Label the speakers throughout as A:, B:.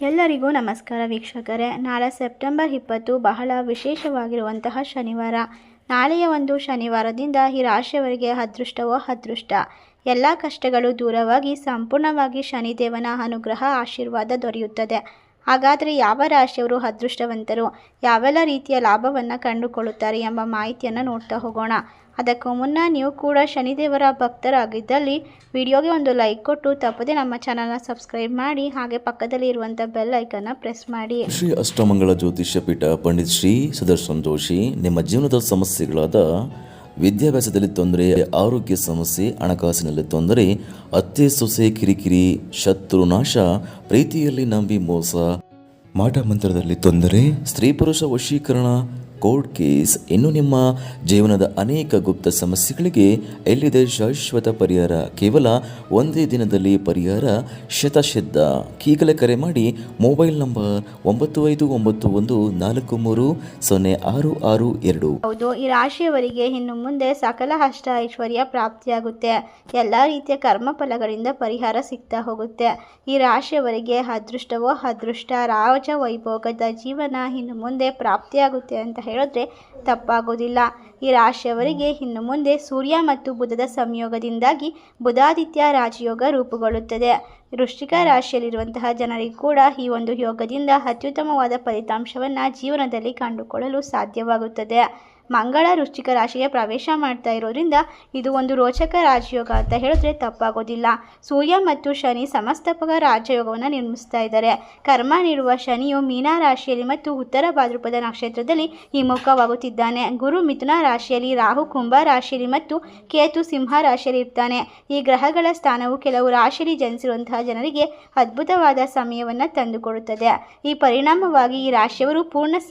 A: ಎಲ್ಲರಿಗೂ ನಮಸ್ಕಾರ ವೀಕ್ಷಕರೇ. ನಾಳೆ ಸೆಪ್ಟೆಂಬರ್ 20 ಬಹಳ ವಿಶೇಷವಾಗಿರುವಂತಹ ಶನಿವಾರ. ನಾಳೆಯ ಒಂದು ಶನಿವಾರದಿಂದ ಈ ರಾಶಿಯವರಿಗೆ ಅದೃಷ್ಟವೋ ಅದೃಷ್ಟ. ಎಲ್ಲ ಕಷ್ಟಗಳು ದೂರವಾಗಿ ಸಂಪೂರ್ಣವಾಗಿ ಶನಿದೇವನ ಅನುಗ್ರಹ ಆಶೀರ್ವಾದ ದೊರೆಯುತ್ತದೆ. ಹಾಗಾದರೆ ಯಾವ ರಾಶಿಯವರು ಅದೃಷ್ಟವಂತರು, ಯಾವೆಲ್ಲ ರೀತಿಯ ಲಾಭವನ್ನು ಕಂಡುಕೊಳ್ಳುತ್ತಾರೆ ಎಂಬ ಮಾಹಿತಿಯನ್ನು ನೋಡ್ತಾ ಹೋಗೋಣ. ಅದಕ್ಕೂ ಮುನ್ನ ನೀವು ಕೂಡ ಶನಿದೇವರ ಭಕ್ತರಾಗಿದ್ದಲ್ಲಿ ವಿಡಿಯೋಗೆ ಒಂದು ಲೈಕ್ ಕೊಟ್ಟು ತಪ್ಪದೆ ನಮ್ಮ ಚಾನಲ್ನ ಸಬ್ಸ್ಕ್ರೈಬ್ ಮಾಡಿ, ಹಾಗೆ ಪಕ್ಕದಲ್ಲಿ ಇರುವಂಥ ಬೆಲ್ ಐಕನ್ನ ಪ್ರೆಸ್ ಮಾಡಿ.
B: ಶ್ರೀ ಅಷ್ಟಮಂಗಲ ಜ್ಯೋತಿಷ್ಯ ಪೀಠ ಪಂಡಿತ್ ಶ್ರೀ ಸುದರ್ಶನ್ ಜೋಶಿ ನಿಮ್ಮ ಜೀವನದ ಸಮಸ್ಯೆಗಳಾದ ವಿದ್ಯಾಭ್ಯಾಸದಲ್ಲಿ ತೊಂದರೆ, ಆರೋಗ್ಯ ಸಮಸ್ಯೆ, ಹಣಕಾಸಿನಲ್ಲಿ ತೊಂದರೆ, ಅತ್ತೆ ಸೊಸೆ ಕಿರಿಕಿರಿ, ಶತ್ರುನಾಶ, ಪ್ರೀತಿಯಲ್ಲಿ ನಂಬಿ ಮೋಸ, ಮಾಟ ಮಂತ್ರದಲ್ಲಿ ತೊಂದರೆ, ಸ್ತ್ರೀ ಪುರುಷ ವಶೀಕರಣ, ಕೋರ್ಟ್ ಕೇಸ್, ಇನ್ನು ನಿಮ್ಮ ಜೀವನದ ಅನೇಕ ಗುಪ್ತ ಸಮಸ್ಯೆಗಳಿಗೆ ಎಲ್ಲಿದೆ ಶಾಶ್ವತ ಪರಿಹಾರ. ಕೇವಲ ಒಂದೇ ದಿನದಲ್ಲಿ ಪರಿಹಾರ ಶತಸಿದ್ಧ. ಈಗಲೇ ಕರೆ ಮಾಡಿ ಮೊಬೈಲ್ ನಂಬರ್ 9591430662.
A: ಹೌದು, ಈ ರಾಶಿಯವರಿಗೆ ಇನ್ನು ಮುಂದೆ ಸಕಲ ಅಷ್ಟ ಐಶ್ವರ್ಯ ಪ್ರಾಪ್ತಿಯಾಗುತ್ತೆ. ಎಲ್ಲ ರೀತಿಯ ಕರ್ಮ ಫಲಗಳಿಂದ ಪರಿಹಾರ ಸಿಗ್ತಾ ಹೋಗುತ್ತೆ. ಈ ರಾಶಿಯವರಿಗೆ ಅದೃಷ್ಟವೋ ಅದೃಷ್ಟ. ರಾಜ ವೈಭೋಗದ ಜೀವನ ಇನ್ನು ಮುಂದೆ ಪ್ರಾಪ್ತಿಯಾಗುತ್ತೆ ಅಂತ ಹೇಳಿದ್ರೆ ತಪ್ಪಾಗೋದಿಲ್ಲ. ಈ ರಾಶಿಯವರಿಗೆ ಇನ್ನು ಮುಂದೆ ಸೂರ್ಯ ಮತ್ತು ಬುಧದ ಸಂಯೋಗದಿಂದಾಗಿ ಬುಧಾದಿತ್ಯ ರಾಜಯೋಗ ರೂಪುಗೊಳ್ಳುತ್ತದೆ. ವೃಶ್ಚಿಕ ರಾಶಿಯಲ್ಲಿರುವಂತಹ ಜನರಿಗೂ ಕೂಡ ಈ ಒಂದು ಯೋಗದಿಂದ ಅತ್ಯುತ್ತಮವಾದ ಫಲಿತಾಂಶವನ್ನು ಜೀವನದಲ್ಲಿ ಕಂಡುಕೊಳ್ಳಲು ಸಾಧ್ಯವಾಗುತ್ತದೆ. ಮಂಗಳ ವೃಶ್ಚಿಕ ರಾಶಿಗೆ ಪ್ರವೇಶ ಮಾಡ್ತಾ ಇರೋದ್ರಿಂದ ಇದು ಒಂದು ರೋಚಕ ರಾಜಯೋಗ ಅಂತ ಹೇಳಿದ್ರೆ ತಪ್ಪಾಗೋದಿಲ್ಲ. ಸೂರ್ಯ ಮತ್ತು ಶನಿ ಸಮಸ್ತಪಕ ರಾಜಯೋಗವನ್ನು ನಿರ್ಮಿಸ್ತಾ ಇದ್ದಾರೆ. ಕರ್ಮ ನೀಡುವ ಶನಿಯು ಮೀನ ರಾಶಿಯಲ್ಲಿ ಮತ್ತು ಉತ್ತರ ಭಾದ್ರಪದ ನಕ್ಷತ್ರದಲ್ಲಿ ಹಿಮ್ಮುಖವಾಗುತ್ತಿದ್ದಾನೆ. ಗುರು ಮಿಥುನ ರಾಶಿಯಲ್ಲಿ, ರಾಹು ಕುಂಭ ರಾಶಿಯಲ್ಲಿ ಮತ್ತು ಕೇತು ಸಿಂಹ ರಾಶಿಯಲ್ಲಿ ಇರ್ತಾನೆ. ಈ ಗ್ರಹಗಳ ಸ್ಥಾನವು ಕೆಲವು ರಾಶಿಯಲ್ಲಿ ಜನಿಸಿರುವಂತಹ ಜನರಿಗೆ ಅದ್ಭುತವಾದ ಸಮಯವನ್ನು ತಂದುಕೊಡುತ್ತದೆ. ಈ ಪರಿಣಾಮವಾಗಿ ಈ ರಾಶಿಯವರು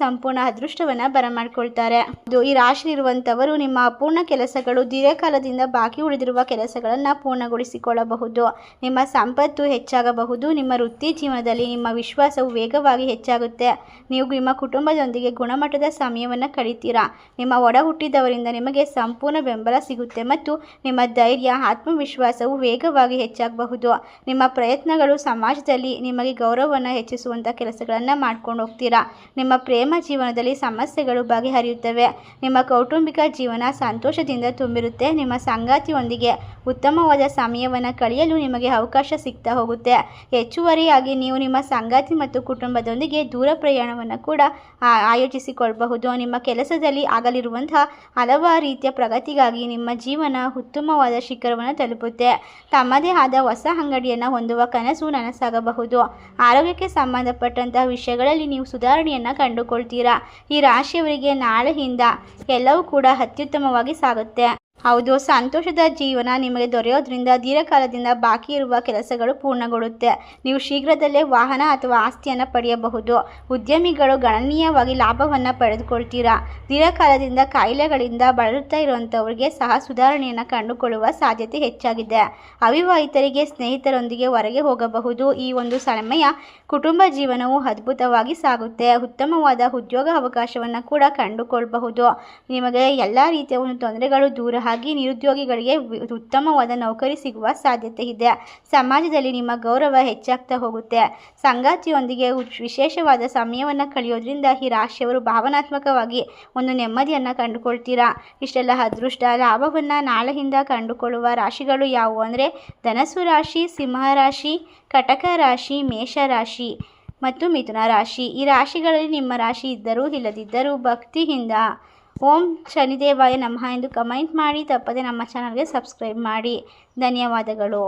A: ಸಂಪೂರ್ಣ ಅದೃಷ್ಟವನ್ನು ಬರಮಾಡಿಕೊಳ್ತಾರೆ. ಈ ರಾಶಿಯಲ್ಲಿರುವಂಥವರು ನಿಮ್ಮ ಅಪೂರ್ಣ ಕೆಲಸಗಳು, ದೀರ್ಘಕಾಲದಿಂದ ಬಾಕಿ ಉಳಿದಿರುವ ಕೆಲಸಗಳನ್ನು ಪೂರ್ಣಗೊಳಿಸಿಕೊಳ್ಳಬಹುದು. ನಿಮ್ಮ ಸಂಪತ್ತು ಹೆಚ್ಚಾಗಬಹುದು. ನಿಮ್ಮ ವೃತ್ತಿ ಜೀವನದಲ್ಲಿ ನಿಮ್ಮ ವಿಶ್ವಾಸವು ವೇಗವಾಗಿ ಹೆಚ್ಚಾಗುತ್ತೆ. ನೀವು ನಿಮ್ಮ ಕುಟುಂಬದೊಂದಿಗೆ ಗುಣಮಟ್ಟದ ಸಮಯವನ್ನು ಕಳೀತೀರಾ. ನಿಮ್ಮ ಒಡ ಹುಟ್ಟಿದವರಿಂದ ನಿಮಗೆ ಸಂಪೂರ್ಣ ಬೆಂಬಲ ಸಿಗುತ್ತೆ ಮತ್ತು ನಿಮ್ಮ ಧೈರ್ಯ, ಆತ್ಮವಿಶ್ವಾಸವು ವೇಗವಾಗಿ ಹೆಚ್ಚಾಗಬಹುದು. ನಿಮ್ಮ ಪ್ರಯತ್ನಗಳು ಸಮಾಜದಲ್ಲಿ ನಿಮಗೆ ಗೌರವವನ್ನು ಹೆಚ್ಚಿಸುವಂಥ ಕೆಲಸಗಳನ್ನು ಮಾಡ್ಕೊಂಡು ಹೋಗ್ತೀರಾ. ನಿಮ್ಮ ಪ್ರೇಮ ಜೀವನದಲ್ಲಿ ಸಮಸ್ಯೆಗಳು ಬಗೆಹರಿಯುತ್ತವೆ. ನಿಮ್ಮ ಕೌಟುಂಬಿಕ ಜೀವನ ಸಂತೋಷದಿಂದ ತುಂಬಿರುತ್ತೆ. ನಿಮ್ಮ ಸಂಗಾತಿಯೊಂದಿಗೆ ಉತ್ತಮವಾದ ಸಮಯವನ್ನು ಕಳೆಯಲು ನಿಮಗೆ ಅವಕಾಶ ಸಿಗ್ತಾ ಹೋಗುತ್ತೆ. ಹೆಚ್ಚುವರಿಯಾಗಿ ನೀವು ನಿಮ್ಮ ಸಂಗಾತಿ ಮತ್ತು ಕುಟುಂಬದೊಂದಿಗೆ ದೂರ ಪ್ರಯಾಣವನ್ನು ಕೂಡ ಆಯೋಜಿಸಿಕೊಳ್ಳಬಹುದು. ನಿಮ್ಮ ಕೆಲಸದಲ್ಲಿ ಆಗಲಿರುವಂತಹ ಹಲವಾರು ರೀತಿಯ ಪ್ರಗತಿಗಾಗಿ ನಿಮ್ಮ ಜೀವನ ಉತ್ತಮವಾದ ಶಿಖರವನ್ನು ತಲುಪುತ್ತೆ. ತಮ್ಮದೇ ಆದ ಹೊಸ ಅಂಗಡಿಯನ್ನು ಹೊಂದುವ ಕನಸು ನನಸಾಗಬಹುದು. ಆರೋಗ್ಯಕ್ಕೆ ಸಂಬಂಧಪಟ್ಟಂತಹ ವಿಷಯಗಳಲ್ಲಿ ನೀವು ಸುಧಾರಣೆಯನ್ನು ಕಂಡುಕೊಳ್ತೀರಾ. ಈ ರಾಶಿಯವರಿಗೆ ನಾಳೆಯಿಂದ ಎಲ್ಲವೂ ಕೂಡ ಅತ್ಯುತ್ತಮವಾಗಿ ಸಾಗುತ್ತೆ. ಹೌದು, ಸಂತೋಷದ ಜೀವನ ನಿಮಗೆ ದೊರೆಯೋದ್ರಿಂದ ದೀರ್ಘಕಾಲದಿಂದ ಬಾಕಿ ಇರುವ ಕೆಲಸಗಳು ಪೂರ್ಣಗೊಳ್ಳುತ್ತೆ. ನೀವು ಶೀಘ್ರದಲ್ಲೇ ವಾಹನ ಅಥವಾ ಆಸ್ತಿಯನ್ನು ಪಡೆಯಬಹುದು. ಉದ್ಯಮಿಗಳು ಗಣನೀಯವಾಗಿ ಲಾಭವನ್ನು ಪಡೆದುಕೊಳ್ತೀರಾ. ದೀರ್ಘಕಾಲದಿಂದ ಕಾಯಿಲೆಗಳಿಂದ ಬಳಲುತ್ತಾ ಇರುವಂಥವರಿಗೆ ಸಹ ಸುಧಾರಣೆಯನ್ನು ಕಂಡುಕೊಳ್ಳುವ ಸಾಧ್ಯತೆ ಹೆಚ್ಚಾಗಿದೆ. ಅವಿವಾಹಿತರಿಗೆ ಸ್ನೇಹಿತರೊಂದಿಗೆ ಹೊರಗೆ ಹೋಗಬಹುದು. ಈ ಒಂದು ಸಮಯ ಕುಟುಂಬ ಜೀವನವು ಅದ್ಭುತವಾಗಿ ಸಾಗುತ್ತೆ. ಉತ್ತಮವಾದ ಉದ್ಯೋಗ ಅವಕಾಶವನ್ನು ಕೂಡ ಕಂಡುಕೊಳ್ಳಬಹುದು. ನಿಮಗೆ ಎಲ್ಲ ರೀತಿಯ ಒಂದು ತೊಂದರೆಗಳು ದೂರ ಆಗಿ ನಿರುದ್ಯೋಗಿಗಳಿಗೆ ಉತ್ತಮವಾದ ನೌಕರಿ ಸಿಗುವ ಸಾಧ್ಯತೆ ಇದೆ. ಸಮಾಜದಲ್ಲಿ ನಿಮ್ಮ ಗೌರವ ಹೆಚ್ಚಾಗ್ತಾ ಹೋಗುತ್ತೆ. ಸಂಗಾತಿಯೊಂದಿಗೆ ವಿಶೇಷವಾದ ಸಮಯವನ್ನು ಕಳೆಯೋದ್ರಿಂದ ಈ ರಾಶಿಯವರು ಭಾವನಾತ್ಮಕವಾಗಿ ಒಂದು ನೆಮ್ಮದಿಯನ್ನು ಕಂಡುಕೊಳ್ತೀರಾ. ಇಷ್ಟೆಲ್ಲ ಅದೃಷ್ಟ ಲಾಭವನ್ನು ನಾಳೆಯಿಂದ ಕಂಡುಕೊಳ್ಳುವ ರಾಶಿಗಳು ಯಾವುವು ಅಂದರೆ ಧನಸ್ಸು ರಾಶಿ, ಸಿಂಹ ರಾಶಿ, ಕಟಕ ರಾಶಿ, ಮೇಷ ರಾಶಿ ಮತ್ತು ಮಿಥುನ ರಾಶಿ. ಈ ರಾಶಿಗಳಲ್ಲಿ ನಿಮ್ಮ ರಾಶಿ ಇದ್ದರೂ ಇಲ್ಲದಿದ್ದರೂ ಭಕ್ತಿಯಿಂದ ಓಂ ಶನಿದೇವಾಯ ನಮಃ ಎಂದು ಕಮೆಂಟ್ ಮಾಡಿ, ತಪ್ಪದೆ ನಮ್ಮ ಚಾನಲ್ಗೆ ಸಬ್ಸ್ಕ್ರೈಬ್ ಮಾಡಿ. ಧನ್ಯವಾದಗಳು.